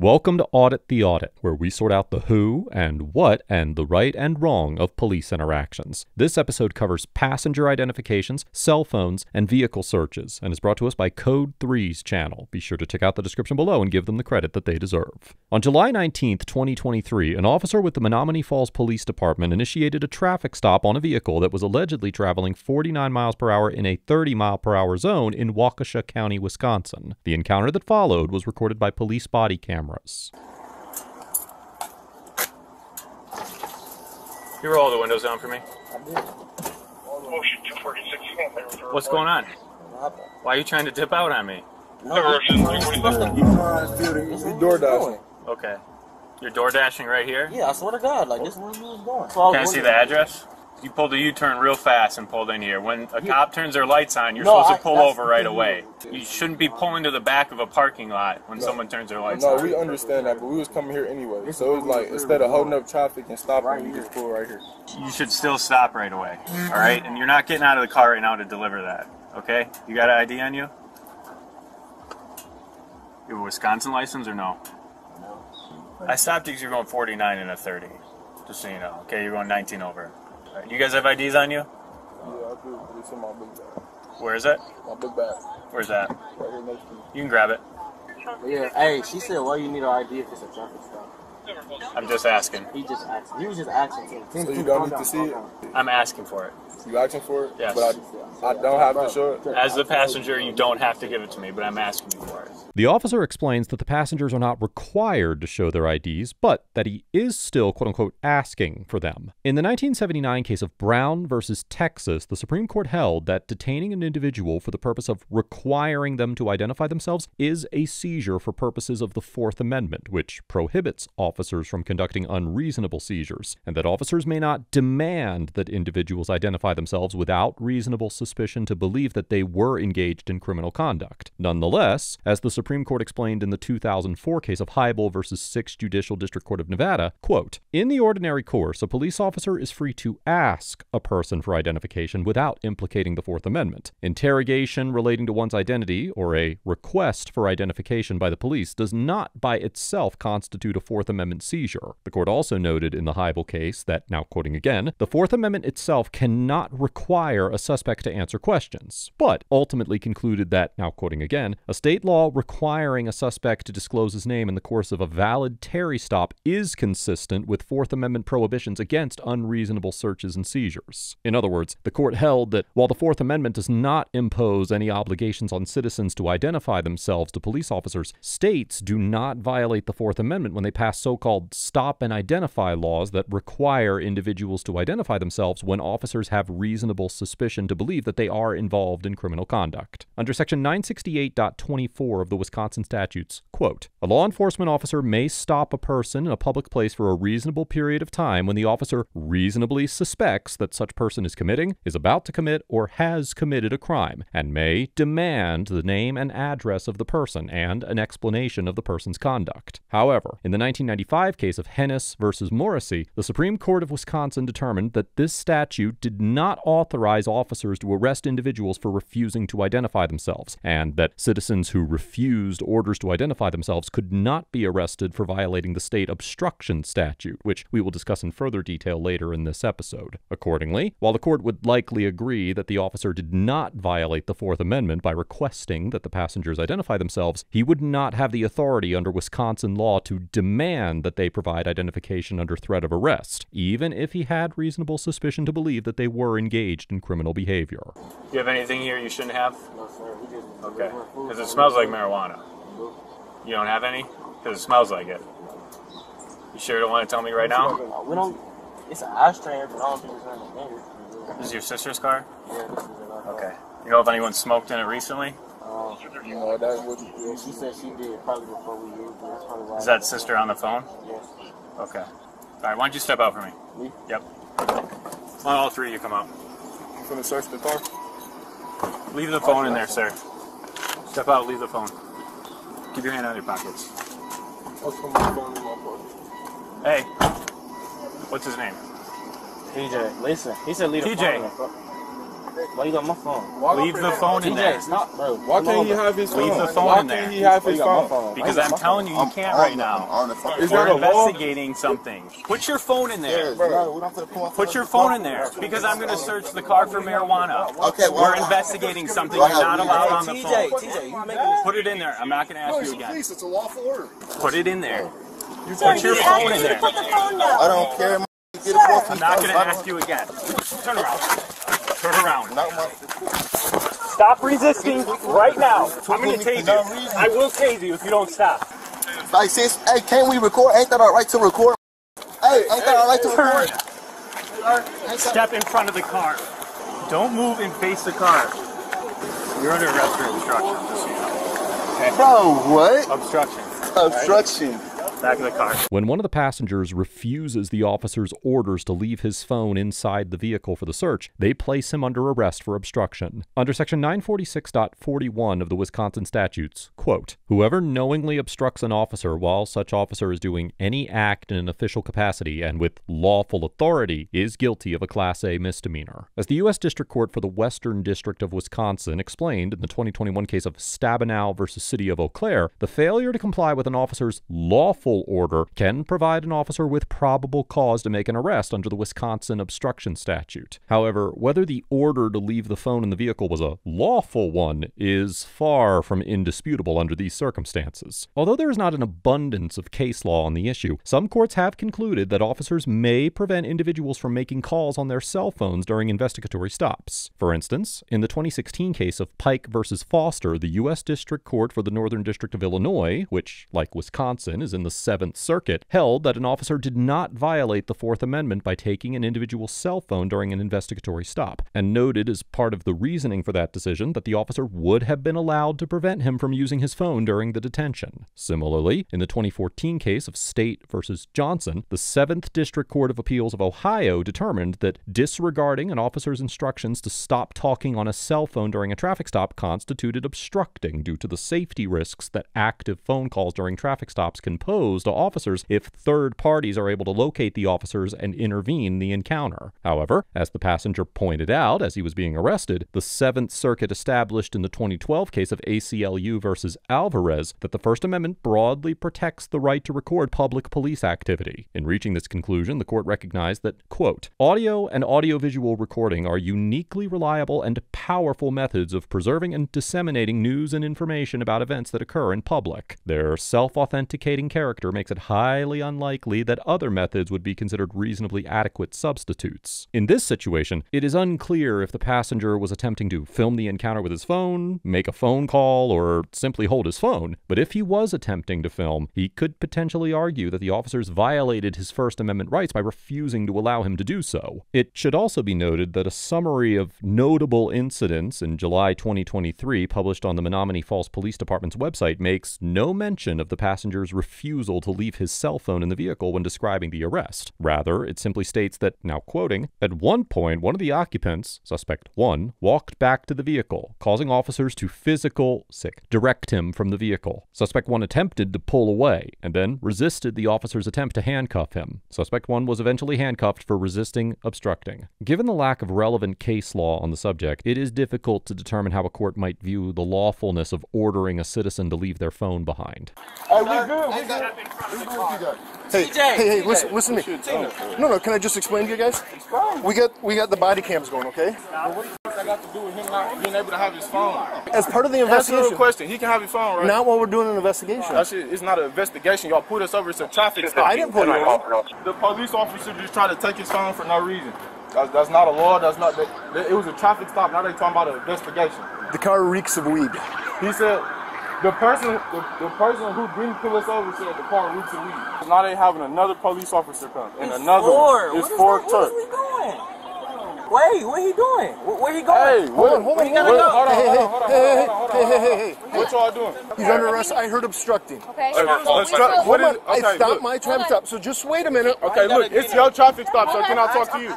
Welcome to Audit the Audit, where we sort out the who and what and the right and wrong of police interactions. This episode covers passenger identifications, cell phones, and vehicle searches, and is brought to us by Code 3's channel. Be sure to check out the description below and give them the credit that they deserve. On July 19th, 2023, an officer with the Menominee Falls Police Department initiated a traffic stop on a vehicle that was allegedly traveling 49 miles per hour in a 30-mile-per-hour zone in Waukesha County, Wisconsin. The encounter that followed was recorded by police body cameras. You roll the windows down for me. I did. Motion 246. What's going on? Why are you trying to dip out on me? DoorDash. Okay. You're door dashing right here? Yeah, I swear to God, like this is where you was going. Can I see the address? You pulled a U-turn real fast and pulled in here. When a cop turns their lights on, you're supposed to pull over right away. You shouldn't be pulling to the back of a parking lot when someone turns their lights on. No, we understand that, but we was coming here anyway. So it was like, instead of holding up traffic and stopping, we just pull right here. You should still stop right away, all right? And you're not getting out of the car right now to deliver that, okay? You got an ID on you? You have a Wisconsin license or no? No. I stopped because you're going 49 and a 30, just so you know. Okay, you're going 19 over. All right, you guys have IDs on you? Yeah, I do. It's in my book bag. Where is it? My book bag. Where's that? Right here next to me. You can grab it. Yeah, hey, she said, why you need an ID if it's a traffic stop? I'm just asking. He just asked. He was just asking. So you don't need to see it? I'm asking for it. You asking for it? Yes. But I don't have to show it? As the passenger, you don't have to give it to me, but I'm asking you for it. The officer explains that the passengers are not required to show their IDs, but that he is still, quote-unquote, asking for them. In the 1979 case of Brown versus Texas, the Supreme Court held that detaining an individual for the purpose of requiring them to identify themselves is a seizure for purposes of the Fourth Amendment, which prohibits officers from conducting unreasonable seizures, and that officers may not demand that individuals identify themselves without reasonable suspicion to believe that they were engaged in criminal conduct. Nonetheless, as the Supreme Court explained in the 2004 case of Hybel versus 6th Judicial District Court of Nevada, quote, "In the ordinary course, a police officer is free to ask a person for identification without implicating the Fourth Amendment. Interrogation relating to one's identity or a request for identification by the police does not by itself constitute a Fourth Amendment seizure." The court also noted in the Hybel case that, now quoting again, the Fourth Amendment itself cannot require a suspect to answer questions, but ultimately concluded that, now quoting again, a state law requiring a suspect to disclose his name in the course of a valid Terry stop is consistent with Fourth Amendment prohibitions against unreasonable searches and seizures. In other words, the court held that while the Fourth Amendment does not impose any obligations on citizens to identify themselves to police officers, states do not violate the Fourth Amendment when they pass so-called stop and identify laws that require individuals to identify themselves when officers have reasonable suspicion to believe that they are involved in criminal conduct. Under Section 968.24 of the Wisconsin statutes, quote, "A law enforcement officer may stop a person in a public place for a reasonable period of time when the officer reasonably suspects that such person is committing, is about to commit, or has committed a crime, and may demand the name and address of the person and an explanation of the person's conduct." However, in the 1995 case of Hennis versus Morrissey, the Supreme Court of Wisconsin determined that this statute did not authorize officers to arrest individuals for refusing to identify themselves, and that citizens who refused orders to identify themselves could not be arrested for violating the state obstruction statute, which we will discuss in further detail later in this episode. Accordingly, while the court would likely agree that the officer did not violate the Fourth Amendment by requesting that the passengers identify themselves, he would not have the authority under Wisconsin law to demand that they provide identification under threat of arrest, even if he had reasonable suspicion to believe that they were engaged in criminal behavior. You have anything here you shouldn't have? No, sir. We just Okay. Because it smells like marijuana. You don't have any? Because it smells like it. You sure don't want to tell me right now? We don't. It's an ashtray, but I don't think it's anything. This is your sister's car? Yeah, this is it. Okay. You know if anyone smoked in it recently? No, that wouldn't. Yeah, she said she did probably before we used it. That's probably why. Is that sister on the phone? Yes. Okay. All right, why don't you step out for me? Me? Yep. Why don't all three of you come out? You finna search the car? Leave the phone in there, sir. Step out, leave the phone. Keep your hand out of your pockets. I'll put my phone in my pocket. Hey. What's his name? TJ, listen. He said leave the TJ. phone in the Why you got my phone? Leave the phone in there. Stop, bro. Why can't he have his phone? Leave the phone Why in there. can't he have his phone? Because I'm telling you, you can't right now. Is We're that a law? investigating something. Put your phone in there. Bro, Put your phone in there. Because I'm going to search the car for marijuana. Okay, well, We're investigating something. You're not allowed on the phone. TJ, you making this? Put it in there. I'm not going to ask you again. Please, it's a lawful order. Put it in there. Put your phone in there. I don't care. Get it off. I'm not going to ask you again. Turn around. Turn around. Not my. Stop resisting right now. I'm going to tase you. I will tase you if you don't stop. Like, sis, hey, can't we record? Ain't that our right to record? Hey, ain't that our right to record? Step in front of the car. Don't move and face the car. You're under arrest for obstruction, just so you know. Okay. Bro, what? Obstruction. Obstruction. Back of the car. When one of the passengers refuses the officer's orders to leave his phone inside the vehicle for the search, they place him under arrest for obstruction. Under Section 946.41 of the Wisconsin statutes, quote, whoever knowingly obstructs an officer while such officer is doing any act in an official capacity and with lawful authority is guilty of a Class A misdemeanor. As the U.S. District Court for the Western District of Wisconsin explained in the 2021 case of Stabenow versus City of Eau Claire, the failure to comply with an officer's lawful order can provide an officer with probable cause to make an arrest under the Wisconsin obstruction statute. However, whether the order to leave the phone in the vehicle was a lawful one is far from indisputable under these circumstances. Although there is not an abundance of case law on the issue, some courts have concluded that officers may prevent individuals from making calls on their cell phones during investigatory stops. For instance, in the 2016 case of Pike versus Foster, the U.S. District Court for the Northern District of Illinois, which, like Wisconsin, is in the Seventh Circuit, held that an officer did not violate the Fourth Amendment by taking an individual's cell phone during an investigatory stop, and noted as part of the reasoning for that decision that the officer would have been allowed to prevent him from using his phone during the detention. Similarly, in the 2014 case of State versus Johnson, the Seventh District Court of Appeals of Ohio determined that disregarding an officer's instructions to stop talking on a cell phone during a traffic stop constituted obstructing due to the safety risks that active phone calls during traffic stops can pose to officers if third parties are able to locate the officers and intervene in the encounter. However, as the passenger pointed out as he was being arrested, the Seventh Circuit established in the 2012 case of ACLU versus Alvarez that the First Amendment broadly protects the right to record public police activity. In reaching this conclusion, the court recognized that, quote, audio and audiovisual recording are uniquely reliable and powerful methods of preserving and disseminating news and information about events that occur in public. Their self-authenticating character makes it highly unlikely that other methods would be considered reasonably adequate substitutes. In this situation, it is unclear if the passenger was attempting to film the encounter with his phone, make a phone call, or simply hold his phone, but if he was attempting to film, he could potentially argue that the officers violated his First Amendment rights by refusing to allow him to do so. It should also be noted that a summary of notable incidents in July 2023 published on the Menominee Falls Police Department's website makes no mention of the passenger's refusal to leave his cell phone in the vehicle when describing the arrest. Rather, it simply states that, now quoting, at one point, one of the occupants, suspect 1, walked back to the vehicle, causing officers to direct him from the vehicle. Suspect 1 attempted to pull away, and then resisted the officer's attempt to handcuff him. Suspect 1 was eventually handcuffed for resisting obstructing. Given the lack of relevant case law on the subject, it is difficult to determine how a court might view the lawfulness of ordering a citizen to leave their phone behind. Hey, we good. Hey, listen to me. No, can I just explain to you guys? We got the body cams going, okay? What does that got to do with him not being able to have his phone? As part of the investigation. Answer the question. He can have his phone, right? Not while we're doing an investigation. That shit, it's not an investigation. Y'all put us over. It's a traffic stop. I didn't pull you over. The police officer just tried to take his phone for no reason. That's not a law. That's not. It was a traffic stop. Now they talking about an investigation. The car reeks of weed. He said. The person who didn't pull us over said the car reeks of weed. Now they having another police officer come and another one. It's 4 trucks. What is he doing? Wait, what he doing? Where he going? Hey, hold on. Hey. What y'all doing? He's under arrest. I heard obstructing. Okay. I stopped my traffic stop, so just wait a minute. Okay, look, it's your traffic stop, so can I talk to you?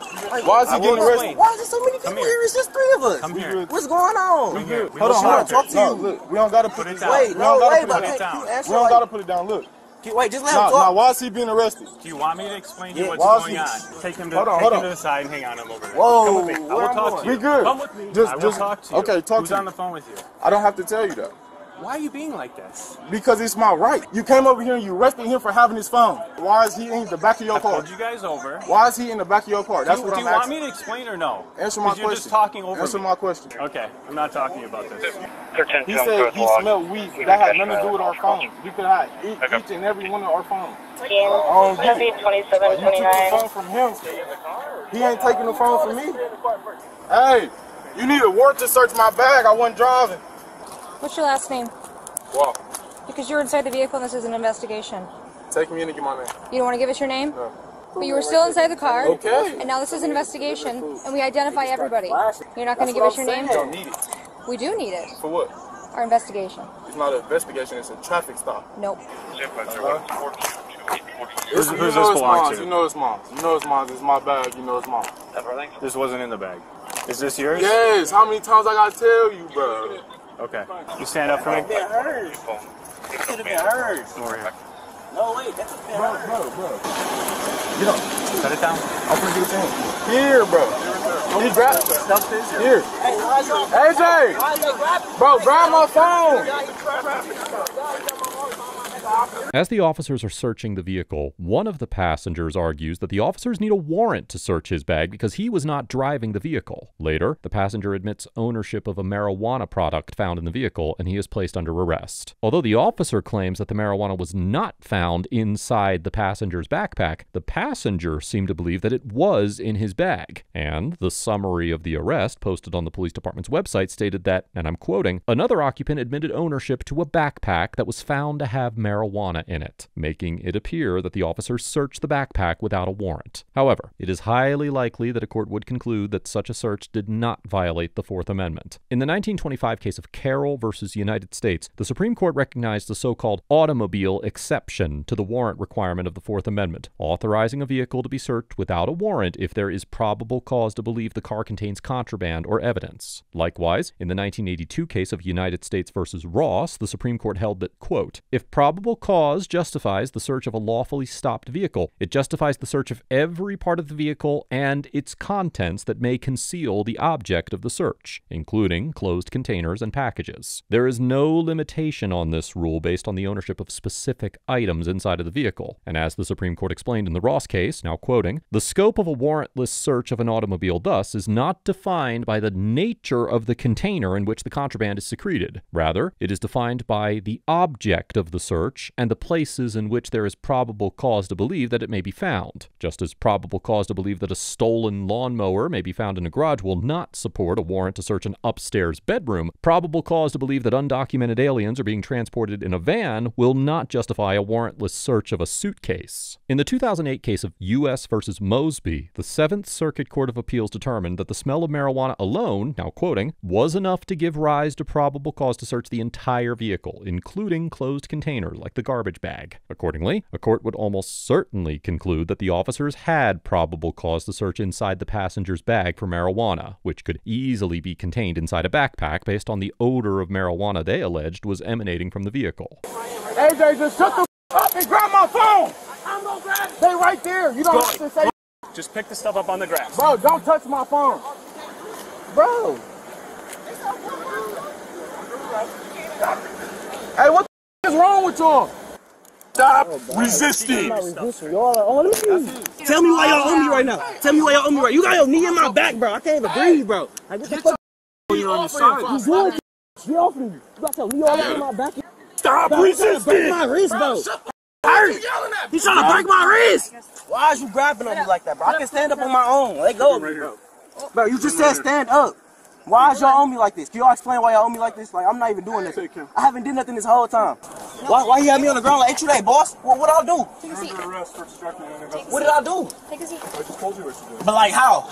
Why is he getting arrested? Why is there so many people here? It's just 3 of us. Come here. What's going on? We good. Hold on. Talk to you. Look, we don't gotta put it down. Wait, We don't gotta but put it down. you answer We don't gotta put it down. Look. Wait, just let him talk. Now, why is he being arrested? Do you want me to explain to you what's Why is going he- on? Take him to, Hold on, take hold him on. to the side and hang on him over there. Whoa, Come with me. I will talk to you. Be good. Come with me. Just- I will just- talk to you. okay, talk Who's to on me. the phone with you? I don't have to tell you that. Why are you being like this? Because it's my right. You came over here and you arrested him for having his phone. Why is he in the back of your I car? pulled you guys over. Why is he in the back of your car? That's do what you I'm want asking. me to explain or no? Answer my 'Cause question. You're just talking over Answer me. my question. Okay, I'm not talking about this. He said he smelled weed. That had nothing to do with our phone. You could have each and every one of our phones. You took the phone from him. He ain't taking the phone from me. Hey, you need a warrant to search my bag. I wasn't driving. What's your last name? Walk. Because you're inside the vehicle and this is an investigation. Take me in and get my name. You don't want to give us your name? No. But you were still inside the car. Okay. And now this is an investigation, and we identify everybody. You're not going to give us your name? You don't need it. We do need it. For what? Our investigation. It's not an investigation. It's a traffic stop. Nope. Who's You this know it's belong mine. to? You know it's mine. You know it's mine. It's my bag. You know it's mine. This wasn't in the bag. Is this yours? Yes. How many times I gotta tell you, bro? Okay. You stand up for me. It could have been hers. Over here. No, wait, that could have been hers. Bro. Get up. Set it down. I'm gonna give it to him. Here, bro. He grabbed it. Stuff is here. Here. Hey, why is y'all AJ! Bro, grab my phone! As the officers are searching the vehicle, one of the passengers argues that the officers need a warrant to search his bag because he was not driving the vehicle. Later, the passenger admits ownership of a marijuana product found in the vehicle, and he is placed under arrest. Although the officer claims that the marijuana was not found inside the passenger's backpack, the passenger seemed to believe that it was in his bag. And the summary of the arrest posted on the police department's website stated that, and I'm quoting, another occupant admitted ownership to a backpack that was found to have marijuana in it, making it appear that the officers searched the backpack without a warrant. However, it is highly likely that a court would conclude that such a search did not violate the Fourth Amendment. In the 1925 case of Carroll versus United States, the Supreme Court recognized the so-called automobile exception to the warrant requirement of the Fourth Amendment, authorizing a vehicle to be searched without a warrant if there is probable cause to believe the car contains contraband or evidence. Likewise, in the 1982 case of United States versus Ross, the Supreme Court held that, quote, if probable cause justifies the search of a lawfully stopped vehicle, it justifies the search of every part of the vehicle and its contents that may conceal the object of the search, including closed containers and packages. There is no limitation on this rule based on the ownership of specific items inside of the vehicle. And as the Supreme Court explained in the Ross case, now quoting, the scope of a warrantless search of an automobile thus is not defined by the nature of the container in which the contraband is secreted. Rather, it is defined by the object of the search and the places in which there is probable cause to believe that it may be found. Just as probable cause to believe that a stolen lawnmower may be found in a garage will not support a warrant to search an upstairs bedroom, probable cause to believe that undocumented aliens are being transported in a van will not justify a warrantless search of a suitcase. In the 2008 case of U.S. versus Mosby, the Seventh Circuit Court of Appeals determined that the smell of marijuana alone, now quoting, was enough to give rise to probable cause to search the entire vehicle, including closed containers like the garbage bag. Accordingly, a court would almost certainly conclude that the officers had probable cause to search inside the passenger's bag for marijuana, which could easily be contained inside a backpack based on the odor of marijuana they alleged was emanating from the vehicle. AJ, just shut the up and grab my phone! I'm gonna grab it! Stay right there! You don't have to say. Just pick the stuff up on the grass. Bro, don't touch my phone! Bro! Hey, what the is wrong with y'all? Stop resisting! Tell me why y'all owe me right now. Tell me why y'all owe me right. You got your knee in my back, bro. I can't even breathe, bro. Like, what the fuck? You're on the side. You doing? Get off me. You got your knee all over my back. Stop resisting! Break my wrist, bro. He's trying to break my wrist. Why is you grabbing on me like that, bro? I can stand up on my own. Let go of me, bro. Bro, you just said stand up. Why is y'all on me like this? Can y'all explain why y'all on me like this? Like, I'm not even doing this. I haven't did nothing this whole time. Why he had me on the ground like, ain't you that boss? Well, what I do? Take a seat. What did I do? Take a seat. I just told you what you did. But like, how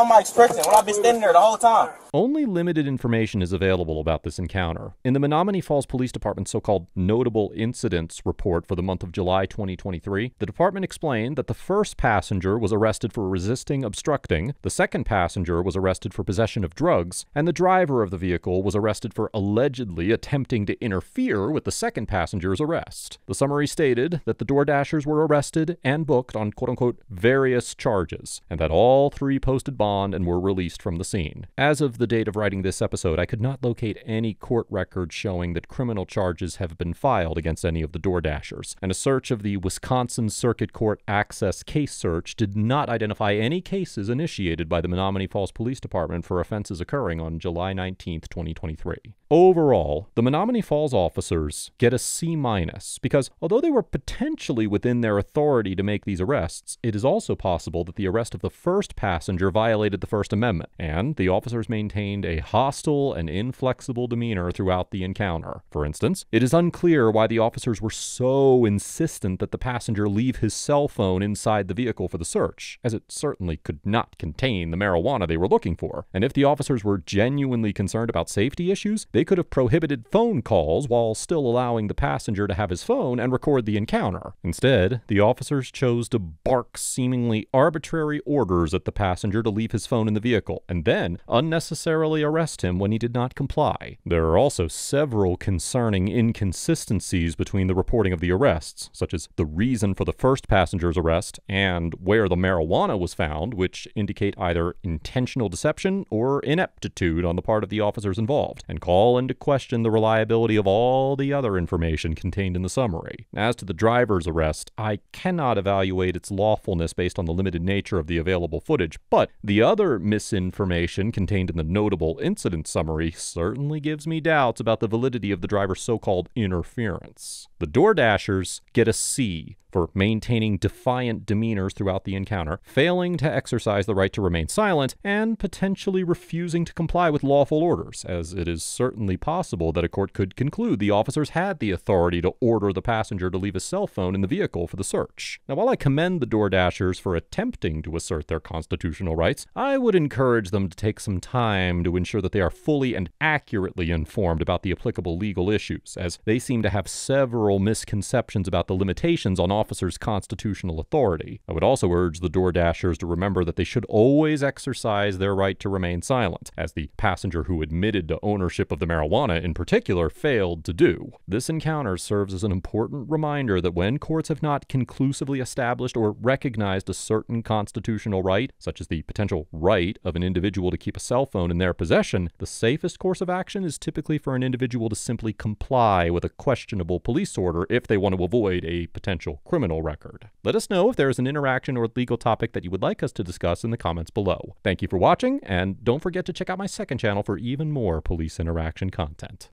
am I expressing when I've been standing there the whole time? Only limited information is available about this encounter. In the Menominee Falls Police Department's so-called Notable Incidents report for the month of July 2023, the department explained that the first passenger was arrested for resisting obstructing, the second passenger was arrested for possession of drugs, and the driver of the vehicle was arrested for allegedly attempting to interfere with the second passenger's arrest. The summary stated that the DoorDashers were arrested and booked on quote-unquote various charges, and that all three posted bond and were released from the scene. As of the date of writing this episode, I could not locate any court records showing that criminal charges have been filed against any of the DoorDashers, and a search of the Wisconsin Circuit Court Access Case Search did not identify any cases initiated by the Menominee Falls Police Department for offenses occurring on July 19, 2023. Overall, the Menominee Falls officers get a C- because although they were potentially within their authority to make these arrests, it is also possible that the arrest of the first passenger violated the First Amendment, and the officers maintained a hostile and inflexible demeanor throughout the encounter. For instance, it is unclear why the officers were so insistent that the passenger leave his cell phone inside the vehicle for the search, as it certainly could not contain the marijuana they were looking for. And if the officers were genuinely concerned about safety issues, they could have prohibited phone calls while still allowing the passenger to have his phone and record the encounter. Instead, the officers chose to bark seemingly arbitrary orders at the passenger to leave his phone in the vehicle, and then unnecessarily arrest him when he did not comply. There are also several concerning inconsistencies between the reporting of the arrests, such as the reason for the first passenger's arrest and where the marijuana was found, which indicate either intentional deception or ineptitude on the part of the officers involved, and call into question the reliability of all the other information contained in the summary. As to the driver's arrest, I cannot evaluate its lawfulness based on the limited nature of the available footage, but the other misinformation contained in the notable incident summary certainly gives me doubts about the validity of the driver's so-called interference. The DoorDashers get a C for maintaining defiant demeanors throughout the encounter, failing to exercise the right to remain silent, and potentially refusing to comply with lawful orders, as it is certainly possible that a court could conclude the officers had the authority to order the passenger to leave his cell phone in the vehicle for the search. Now, while I commend the DoorDashers for attempting to assert their constitutional rights, I would encourage them to take some time to ensure that they are fully and accurately informed about the applicable legal issues, as they seem to have several misconceptions about the limitations on officers' constitutional authority. I would also urge the DoorDashers to remember that they should always exercise their right to remain silent, as the passenger who admitted to ownership of the marijuana in particular failed to do. This encounter serves as an important reminder that when courts have not conclusively established or recognized a certain constitutional right, such as the potential right of an individual to keep a cell phone in their possession, the safest course of action is typically for an individual to simply comply with a questionable police order if they want to avoid a potential criminal record. Let us know if there is an interaction or legal topic that you would like us to discuss in the comments below. Thank you for watching, and don't forget to check out my second channel for even more police interaction content.